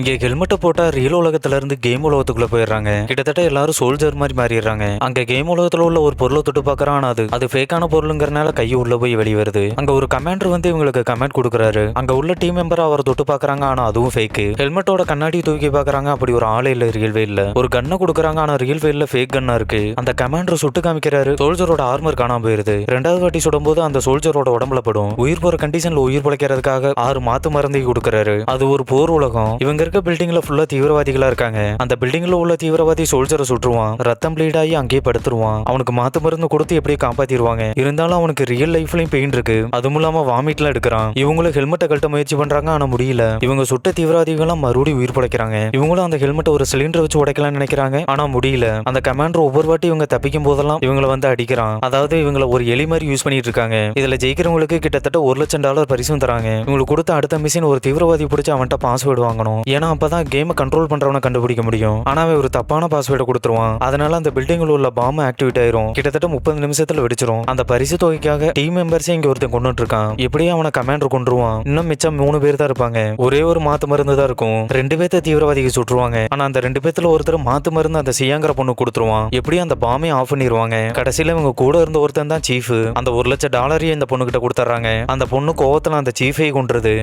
இங்க ஹெல்மெட்ட போட்டா ரியல் உலகத்துல இருந்து கேம் உலகத்துக்குள்ள போயிடுறாங்க. கிட்டத்தட்ட எல்லாரும் சோல்ஜர் மாதிரி மாறிடுறாங்க. அங்க கேம் உலகத்துல உள்ள ஒரு பொருளை தொட்டு பாக்குறான். ஆனா அது ஃபேக்கான பொருளுங்கிறனால கை உள்ள போய் வெளியே வருது. அங்க ஒரு கமாண்டர் வந்து இவங்களுக்கு கமெண்ட் கொடுக்குறாரு. அங்க உள்ள டீம் மெம்பர் அவரை தொட்டு பாக்குறாங்க. ஆனா அதுவும் ஃபேக். ஹெல்மெட்டோட கண்ணாடி தூக்கி பாக்குறாங்க. அப்படி ஒரு ஆளே இல்ல ரியல் வேல்ல. ஒரு கன்னை கொடுக்குறாங்க. ஆனா ரியல் வேல்ல ஃபேக் கன்னா இருக்கு. அந்த கமாண்டர் சுட்டு காமிக்கிறாரு. சோல்ஜரோட ஆர்மர் காணாம போயிருது. ரெண்டாவது வாட்டி சுடும்போது அந்த சோல்ஜரோட உடம்புல படும். உயிர் போற கண்டிஷன்ல உயிர் பிழைக்கிறதுக்காக 6 மாத்து மருந்தை கொடுக்குறாரு. அது ஒரு போர் உலகம். இவங்க இருக்க பில்டிங்ல ஃபுல்லா தீவிரவாதிகளா இருக்காங்க. அந்த பில்டிங்ல உள்ள தீவிரவாதி சோல்ஜரை சுட்டுருவான். ரத்தம் ப்ளீட் ஆகி அங்கேயே படுத்துருவான். அவனுக்கு மாத்து மருந்து கொடுத்து எப்படி காப்பாத்திடுவாங்க. இருந்தாலும் அவனுக்கு ரியல் லைஃப்லயும் பெயின் இருக்கு. அதுவும் இல்லாம வாமிட்லாம் எடுக்கிறான். இவங்களும் ஹெல்மெட்டை கழட்ட முயற்சி பண்றாங்க. ஆனா முடியல. இவங்க சுட்ட தீவிரவாதிகள்லாம் மறுபடியும் உயிர் பிழைக்கிறாங்க. இவங்களும் அந்த ஹெல்மெட்டை ஒரு சிலிண்டர் வச்சு உடைக்கலாம்னு நினைக்கிறாங்க. ஆனா முடியல. அந்த கமாண்டர் ஒவ்வொரு வாட்டி இவங்க தப்பிக்கும் போதெல்லாம் இவங்களை வந்து அடிக்கிறான். அதாவது இவங்களை ஒரு எலி மாதிரி யூஸ் பண்ணிட்டு இருக்காங்க. இதுல ஜெயிக்கிறவங்களுக்கு கிட்டத்தட்ட $1,00,000 பரிசும் தராங்க. இவங்களுக்கு கொடுத்த அடுத்த மிஷின் ஒரு தீவிரவாதி பிடிச்சி அவன்கிட்ட பாஸ்வேர்டு வாங்கணும். ஏன்னா அப்பதான் கேமை கண்ட்ரோல் பண்றவனை கண்டுபிடிக்க முடியும். ஆனா அவன் ஒரு தப்பான பாஸ்வேர்டை கொடுத்துருவான். அதனால அந்த பில்டிங்ல உள்ள பாம்பு ஆக்டிவேட் ஆயிரும். கிட்டத்தட்ட 30 நிமிஷத்துல வெடிச்சிரும். அந்த பரிசு தொகைக்காக டீம் மெம்பர்ஸே இங்க ஒருத்தன் கொண்டுட்டு இருக்கான். எப்படியும் அவனை கமாண்டர் கொண்டுருவான். இன்னும் மிச்சம் 3 பேர் தான் இருப்பாங்க. ஒரே ஒரு மாத்து மருந்து தான் இருக்கும். 2 பேர்த்த தீவிரவாதிக்கு சுட்டுருவாங்க. ஆனா அந்த 2 பேர்த்துல ஒருத்தர் மாத்து மருந்து அந்த சியாங்கிற பொண்ணு கொடுத்துருவான். எப்படியும் அந்த பாம்பை ஆஃப் பண்ணிடுவாங்க. கடைசியில இவங்க கூட இருந்த ஒருத்தன் தான் சீஃப். அந்த $1,00,000 இந்த பொண்ணு கிட்ட கொடுத்துறாங்க. அந்த பொண்ணு கோவத்துல அந்த சீஃபை கொன்றுது.